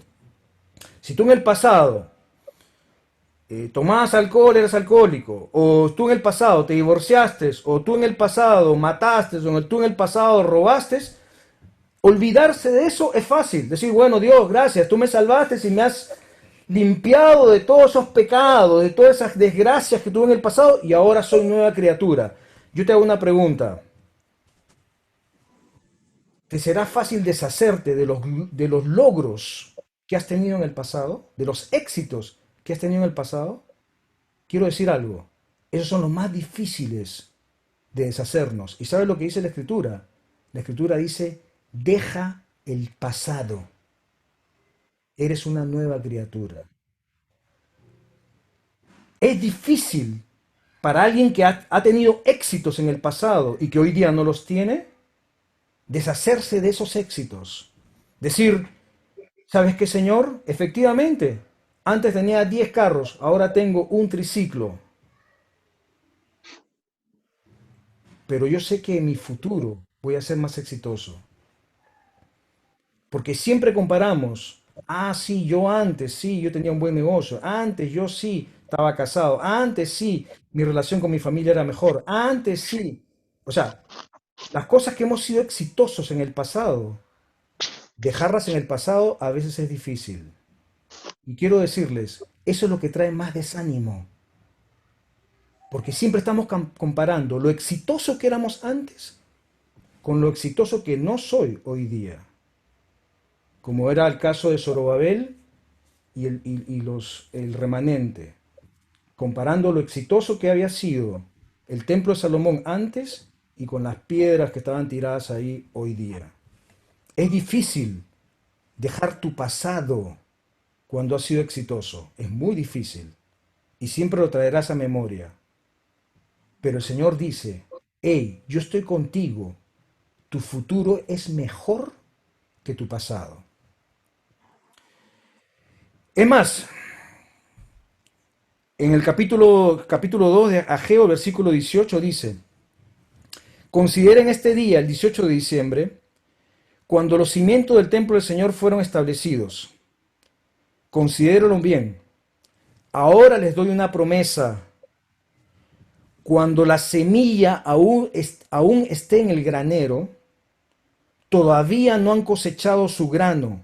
si tú en el pasado tomabas alcohol, eras alcohólico, o tú en el pasado te divorciaste, o tú en el pasado mataste, o tú en el pasado robaste, olvidarse de eso es fácil. Decir, bueno, Dios, gracias, tú me salvaste y me has limpiado de todos esos pecados, de todas esas desgracias que tuve en el pasado y ahora soy nueva criatura. Yo te hago una pregunta. ¿Te será fácil deshacerte de los logros que has tenido en el pasado? ¿De los éxitos que has tenido en el pasado? Quiero decir algo. Esos son los más difíciles de deshacernos. ¿Y sabes lo que dice la Escritura? La Escritura dice, deja el pasado. Eres una nueva criatura. Es difícil para alguien que ha tenido éxitos en el pasado y que hoy día no los tiene, deshacerse de esos éxitos. Decir, ¿sabes qué, Señor? Efectivamente, antes tenía 10 carros, ahora tengo un triciclo. Pero yo sé que en mi futuro voy a ser más exitoso. Porque siempre comparamos. Ah, sí, yo antes, sí, yo tenía un buen negocio. Antes yo sí estaba casado. Antes sí, mi relación con mi familia era mejor. Antes sí. O sea, las cosas que hemos sido exitosos en el pasado, dejarlas en el pasado a veces es difícil. Y quiero decirles, eso es lo que trae más desánimo. Porque siempre estamos comparando lo exitoso que éramos antes con lo exitoso que no soy hoy día. Como era el caso de Zorobabel y el remanente. Comparando lo exitoso que había sido el templo de Salomón antes y con las piedras que estaban tiradas ahí hoy día. Es difícil dejar tu pasado cuando has sido exitoso. Es muy difícil. Y siempre lo traerás a memoria. Pero el Señor dice, hey, yo estoy contigo. Tu futuro es mejor que tu pasado. Es más, en el capítulo 2 de Ageo, versículo 18 dice, consideren este día, el 18 de diciembre, cuando los cimientos del templo del Señor fueron establecidos. Considérenlo bien. Ahora les doy una promesa. Cuando la semilla aún esté en el granero, todavía no han cosechado su grano,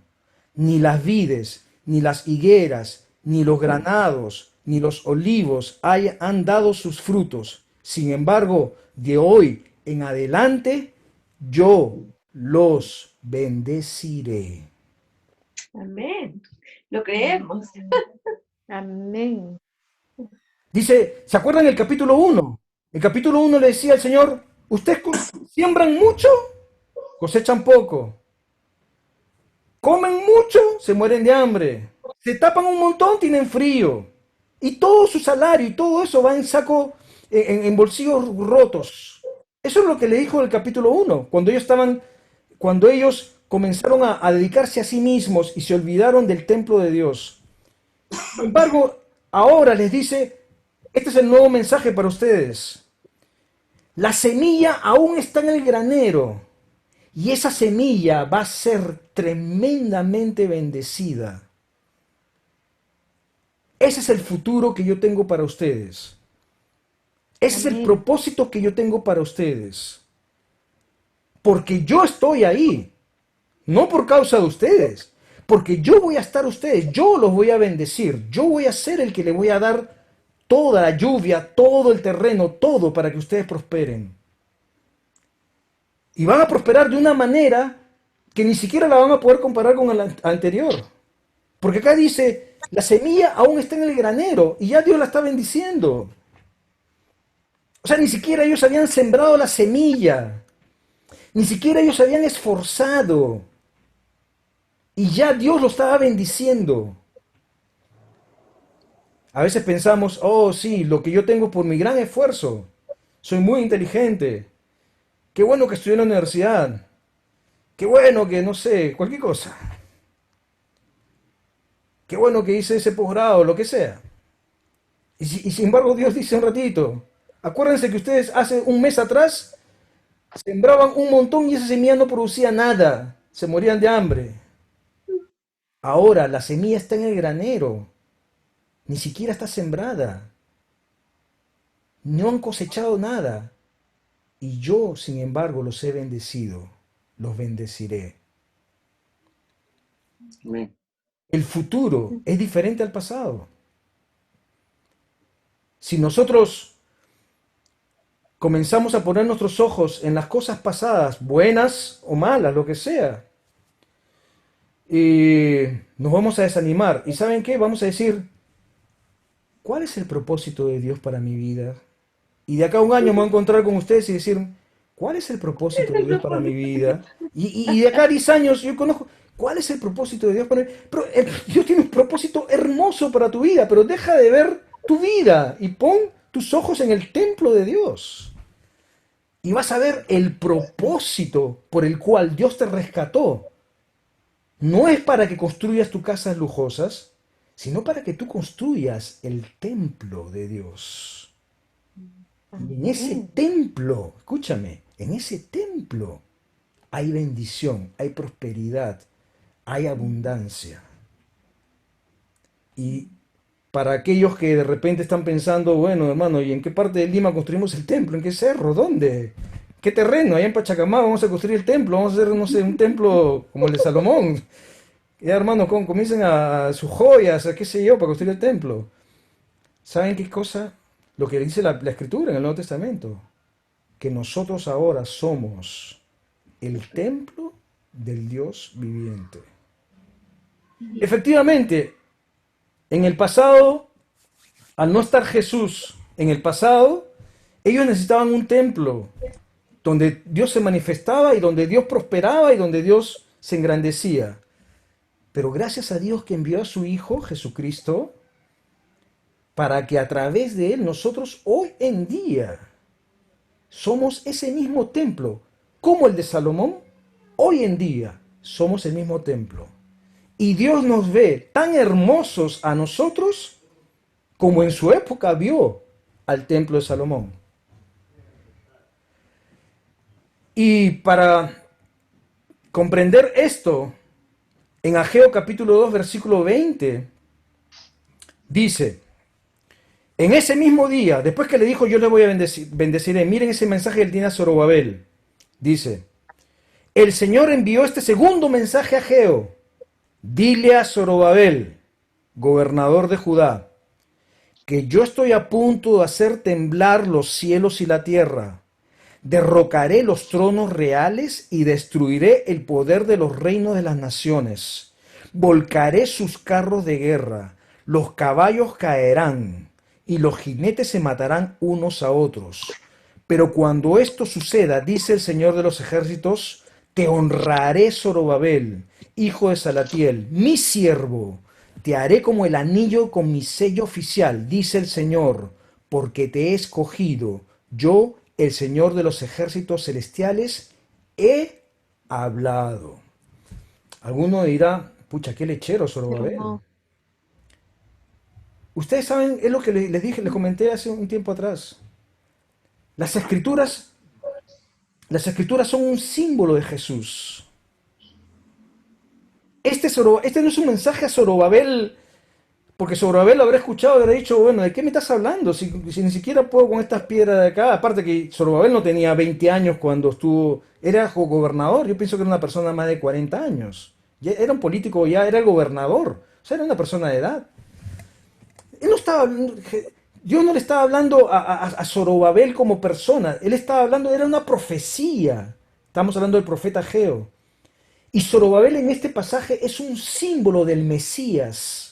ni las vides, ni las higueras, ni los granados, ni los olivos han dado sus frutos. Sin embargo, de hoy en adelante, yo los bendeciré. Amén. Lo creemos. Amén. Dice, ¿se acuerdan el capítulo 1? El capítulo 1 le decía al Señor, ustedes siembran mucho, cosechan poco. Comen mucho, se mueren de hambre. Se tapan un montón, tienen frío. Y todo su salario y todo eso va en saco, en bolsillos rotos. Eso es lo que le dijo el capítulo 1, cuando ellos comenzaron a dedicarse a sí mismos y se olvidaron del templo de Dios. Sin embargo, ahora les dice, este es el nuevo mensaje para ustedes. La semilla aún está en el granero. Y esa semilla va a ser tremendamente bendecida. Ese es el futuro que yo tengo para ustedes. Ese es el Amén. propósito que yo tengo para ustedes. porque yo estoy ahí, no por causa de ustedes, porque yo voy a estar ustedes, yo los voy a bendecir, yo voy a ser el que le voy a dar toda la lluvia, todo el terreno, todo para que ustedes prosperen. Y van a prosperar de una manera que ni siquiera la van a poder comparar con la anterior. Porque acá dice, la semilla aún está en el granero y ya Dios la está bendiciendo. O sea, ni siquiera ellos habían sembrado la semilla, ni siquiera ellos se habían esforzado y ya Dios lo estaba bendiciendo. A veces pensamos, oh sí, lo que yo tengo por mi gran esfuerzo, soy muy inteligente, qué bueno que estudié en la universidad, qué bueno que no sé, cualquier cosa, qué bueno que hice ese posgrado, lo que sea. Y sin embargo Dios dice un ratito, acuérdense que ustedes hace un mes atrás sembraban un montón y esa semilla no producía nada, se morían de hambre. Ahora la semilla está en el granero, ni siquiera está sembrada, no han cosechado nada. Y yo, sin embargo, los he bendecido, los bendeciré. Amén. El futuro es diferente al pasado. Si nosotros comenzamos a poner nuestros ojos en las cosas pasadas, buenas o malas, lo que sea, nos vamos a desanimar. ¿Y saben qué? Vamos a decir, ¿cuál es el propósito de Dios para mi vida? Y de acá a un año me voy a encontrar con ustedes y decir, ¿cuál es el propósito de Dios para mi vida? Y de acá a 10 años yo conozco, ¿cuál es el propósito de Dios para mí? Pero Dios tiene un propósito hermoso para tu vida, pero deja de ver tu vida y pon tus ojos en el templo de Dios. Y vas a ver el propósito por el cual Dios te rescató. No es para que construyas tus casas lujosas, sino para que tú construyas el templo de Dios. Y en ese Amén. templo, escúchame, en ese templo hay bendición, hay prosperidad, hay abundancia. Y para aquellos que de repente están pensando, bueno, hermano, ¿y en qué parte de Lima construimos el templo? ¿En qué cerro? ¿Dónde? ¿Qué terreno? Allá en Pachacamá vamos a construir el templo, vamos a hacer, no sé, un templo como el de Salomón. Ya, hermano, comiencen a sus joyas, a qué sé yo, para construir el templo. ¿Saben qué cosa? Lo que dice la Escritura en el Nuevo Testamento, que nosotros ahora somos el templo del Dios viviente. Efectivamente, en el pasado, al no estar Jesús en el pasado, ellos necesitaban un templo donde Dios se manifestaba y donde Dios prosperaba y donde Dios se engrandecía. Pero gracias a Dios que envió a su Hijo Jesucristo, para que a través de él nosotros hoy en día somos ese mismo templo, como el de Salomón, hoy en día somos el mismo templo. Y Dios nos ve tan hermosos a nosotros como en su época vio al templo de Salomón. Y para comprender esto, en Ageo capítulo 2, versículo 20, dice, en ese mismo día, después que le dijo yo le voy a bendeciré, miren ese mensaje que él tiene a Zorobabel. Dice, el Señor envió este segundo mensaje a Ageo. Dile a Zorobabel, gobernador de Judá, que yo estoy a punto de hacer temblar los cielos y la tierra. Derrocaré los tronos reales y destruiré el poder de los reinos de las naciones. Volcaré sus carros de guerra, los caballos caerán y los jinetes se matarán unos a otros. Pero cuando esto suceda, dice el Señor de los ejércitos, te honraré, Zorobabel, hijo de Salatiel, mi siervo. Te haré como el anillo con mi sello oficial, dice el Señor, porque te he escogido. Yo, el Señor de los ejércitos celestiales, he hablado. Alguno dirá, pucha, qué lechero, Zorobabel. Hermoso. Ustedes saben, es lo que les dije, les comenté hace un tiempo atrás. Las escrituras, las escrituras son un símbolo de Jesús. Este no es un mensaje a Zorobabel Porque Zorobabel lo habrá escuchado y habrá dicho, bueno, ¿de qué me estás hablando? Si ni siquiera puedo con estas piedras de acá. Aparte que Zorobabel no tenía 20 años cuando estuvo, era gobernador. Yo pienso que era una persona más de 40 años. Ya era un político, ya era el gobernador. O sea, era una persona de edad. Él no estaba, Dios no le estaba hablando a Zorobabel como persona. Él estaba hablando, era una profecía. Estamos hablando del profeta Ageo. Y Zorobabel en este pasaje es un símbolo del Mesías,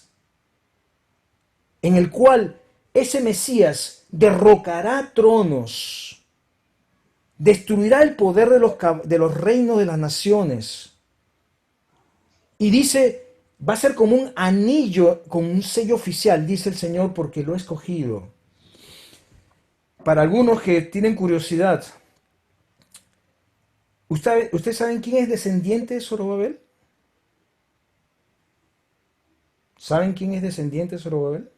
en el cual ese Mesías derrocará tronos, destruirá el poder de los reinos de las naciones. Y dice, va a ser como un anillo con un sello oficial, dice el Señor, porque lo he escogido. Para algunos que tienen curiosidad, ¿ustedes saben quién es descendiente de Zorobabel? ¿Saben quién es descendiente de Zorobabel?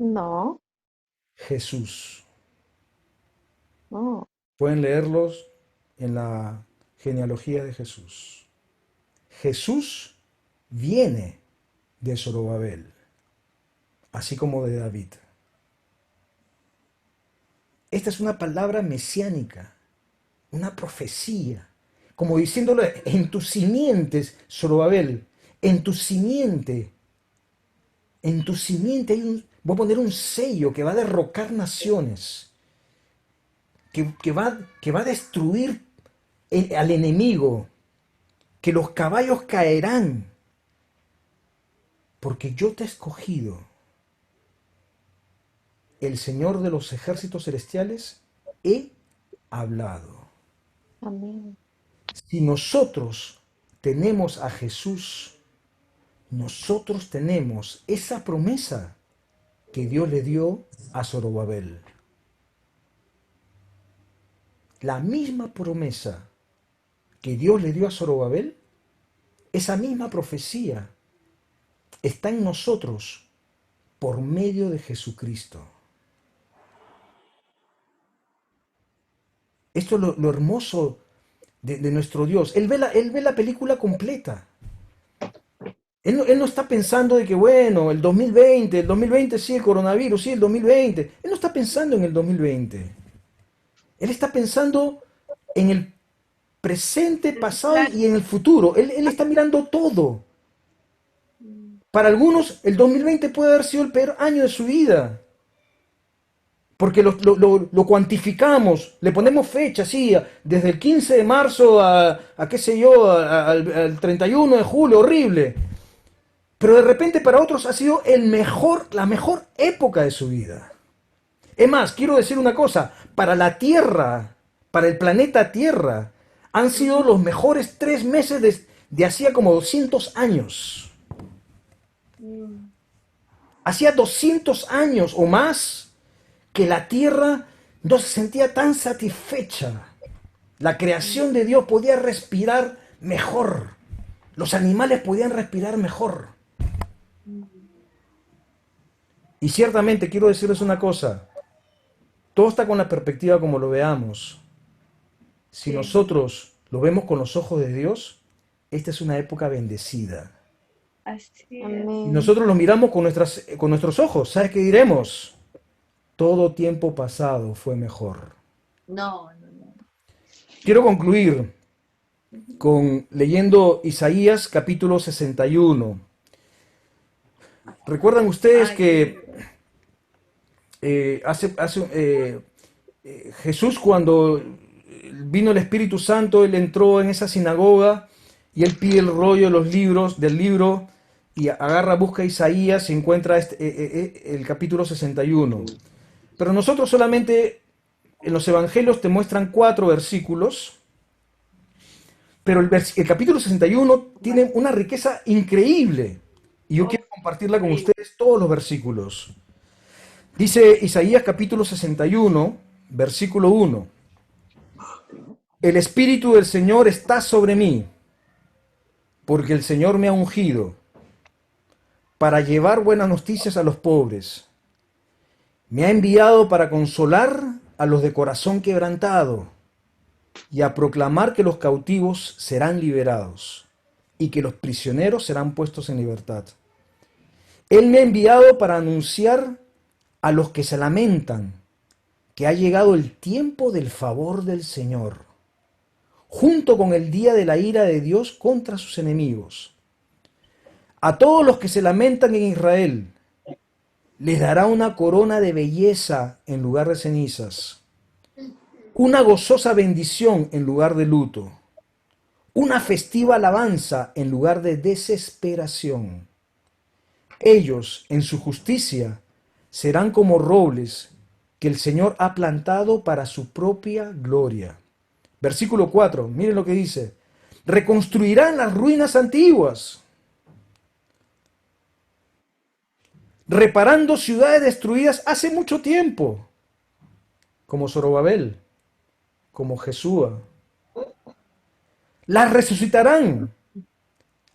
No, Jesús. no. Pueden leerlos en la genealogía de Jesús. Jesús viene de Zorobabel, así como de David. Esta es una palabra mesiánica, una profecía, como diciéndole, en tus simientes, Zorobabel, en tu simiente voy a poner un sello que va a derrocar naciones, que va a destruir al enemigo, que los caballos caerán, porque yo te he escogido, el Señor de los ejércitos celestiales, he hablado. Amén. Si nosotros tenemos a Jesús, nosotros tenemos esa promesa que Dios le dio a Zorobabel. La misma promesa que Dios le dio a Zorobabel, esa misma profecía está en nosotros por medio de Jesucristo. Esto es lo hermoso de nuestro Dios. Él ve la película completa. Él no está pensando de que, bueno, el 2020 sí, el coronavirus, sí, el 2020. Él no está pensando en el 2020. Él está pensando en el presente, pasado y en el futuro. Él está mirando todo. Para algunos, el 2020 puede haber sido el peor año de su vida. Porque lo cuantificamos, le ponemos fecha, sí, desde el 15 de marzo a qué sé yo, al 31 de julio, horrible. Pero de repente para otros ha sido la mejor época de su vida. Es más, quiero decir una cosa, para la Tierra, para el planeta Tierra, han sido los mejores 3 meses de hacía como 200 años. Hacía 200 años o más que la Tierra no se sentía tan satisfecha. La creación de Dios podía respirar mejor. Los animales podían respirar mejor. Y ciertamente quiero decirles una cosa. Todo está con la perspectiva como lo veamos. Si nosotros lo vemos con los ojos de Dios, esta es una época bendecida. Así es. Si Amén. nosotros lo miramos con nuestros ojos, ¿sabes qué diremos? Todo tiempo pasado fue mejor. No. Quiero concluir leyendo Isaías capítulo 61. ¿Recuerdan ustedes que Jesús, cuando vino el Espíritu Santo, él entró en esa sinagoga y él pide el rollo de los libros, del libro, y busca Isaías y encuentra el capítulo 61? Pero nosotros solamente en los evangelios te muestran 4 versículos, pero el capítulo 61 tiene una riqueza increíble y yo quiero compartirla con ustedes todos los versículos. Dice Isaías capítulo 61, versículo 1. El Espíritu del Señor está sobre mí, porque el Señor me ha ungido para llevar buenas noticias a los pobres. Me ha enviado para consolar a los de corazón quebrantado y a proclamar que los cautivos serán liberados y que los prisioneros serán puestos en libertad. Él me ha enviado para anunciar a los que se lamentan que ha llegado el tiempo del favor del Señor, junto con el día de la ira de Dios contra sus enemigos. A todos los que se lamentan en Israel, les dará una corona de belleza en lugar de cenizas, una gozosa bendición en lugar de luto, una festiva alabanza en lugar de desesperación. Ellos, en su justicia, serán como robles que el Señor ha plantado para su propia gloria. Versículo 4, miren lo que dice. Reconstruirán las ruinas antiguas, reparando ciudades destruidas hace mucho tiempo, como Zorobabel, como Jesúa. Las resucitarán,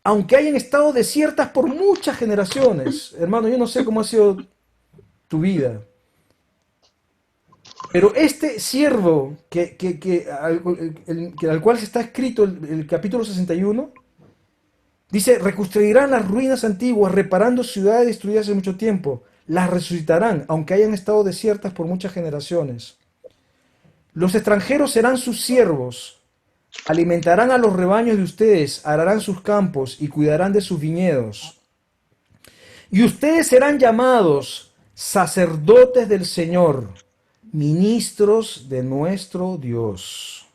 aunque hayan estado desiertas por muchas generaciones. Hermano, yo no sé cómo ha sido tu vida, pero este siervo al cual se está escrito el capítulo 61, dice, reconstruirán las ruinas antiguas, reparando ciudades destruidas hace mucho tiempo. Las resucitarán, aunque hayan estado desiertas por muchas generaciones. Los extranjeros serán sus siervos, alimentarán a los rebaños de ustedes, ararán sus campos y cuidarán de sus viñedos. Y ustedes serán llamados sacerdotes del Señor, ministros de nuestro Dios.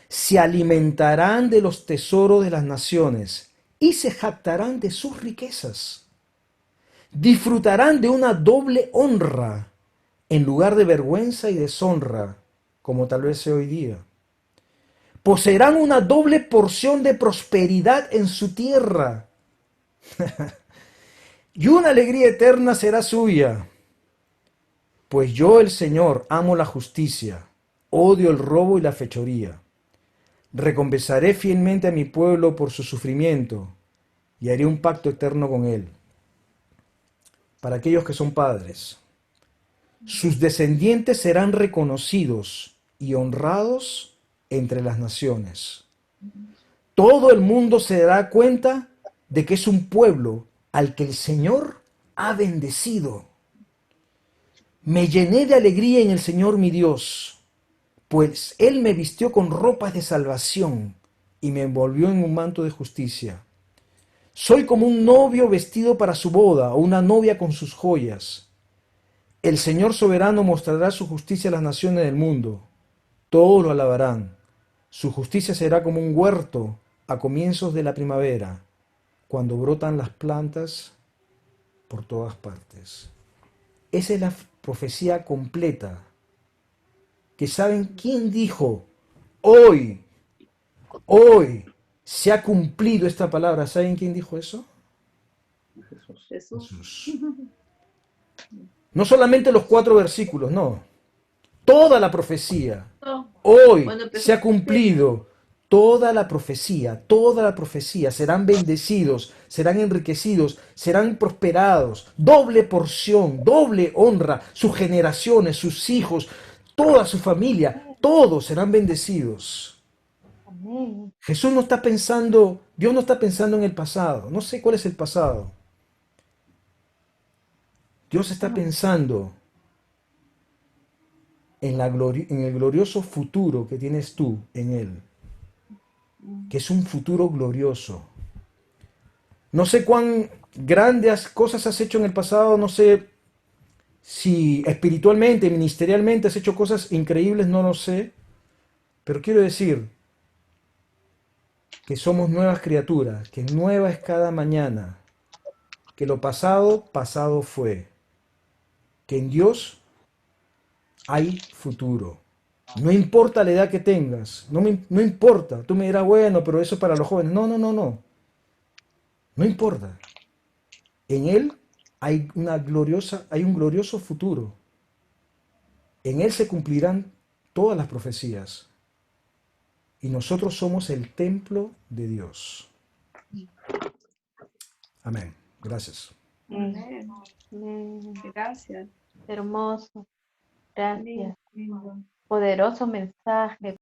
Se alimentarán de los tesoros de las naciones y se jactarán de sus riquezas. Disfrutarán de una doble honra en lugar de vergüenza y deshonra, como tal vez sea hoy día. Poseerán una doble porción de prosperidad en su tierra. Y una alegría eterna será suya. Pues yo, el Señor, amo la justicia, odio el robo y la fechoría. Recompensaré fielmente a mi pueblo por su sufrimiento y haré un pacto eterno con él. Para aquellos que son padres, sus descendientes serán reconocidos y honrados entre las naciones. Todo el mundo se dará cuenta de que es un pueblo al que el Señor ha bendecido. Me llené de alegría en el Señor mi Dios, pues Él me vistió con ropas de salvación y me envolvió en un manto de justicia. Soy como un novio vestido para su boda o una novia con sus joyas. El Señor soberano mostrará su justicia a las naciones del mundo. Todos lo alabarán. Su justicia será como un huerto a comienzos de la primavera, cuando brotan las plantas por todas partes. Esa es la profecía completa. Que saben quién dijo, hoy se ha cumplido esta palabra. ¿Saben quién dijo eso? Jesús. Jesús. No solamente los 4 versículos, no. Toda la profecía. No, Hoy cuando empezó se ha cumplido toda la profecía, toda la profecía. Serán bendecidos, serán enriquecidos, serán prosperados. Doble porción, doble honra. Sus generaciones, sus hijos, toda su familia, todos serán bendecidos. Amén. Jesús no está pensando, Dios no está pensando en el pasado. No sé cuál es el pasado. Dios está pensando en el glorioso futuro que tienes tú en Él, que es un futuro glorioso. No sé cuán grandes cosas has hecho en el pasado, no sé si espiritualmente, ministerialmente has hecho cosas increíbles, no lo sé, pero quiero decir que somos nuevas criaturas, que nueva es cada mañana, que lo pasado, pasado fue, que en Dios hay futuro. No importa la edad que tengas, no importa. Tú me dirás, bueno, pero eso es para los jóvenes. No, no, no, no. No importa. En Él hay hay un glorioso futuro. En Él se cumplirán todas las profecías. Y nosotros somos el templo de Dios. Amén. Gracias. Amén. Amén. Gracias. Hermoso. Gracias. Lindo. Poderoso mensaje.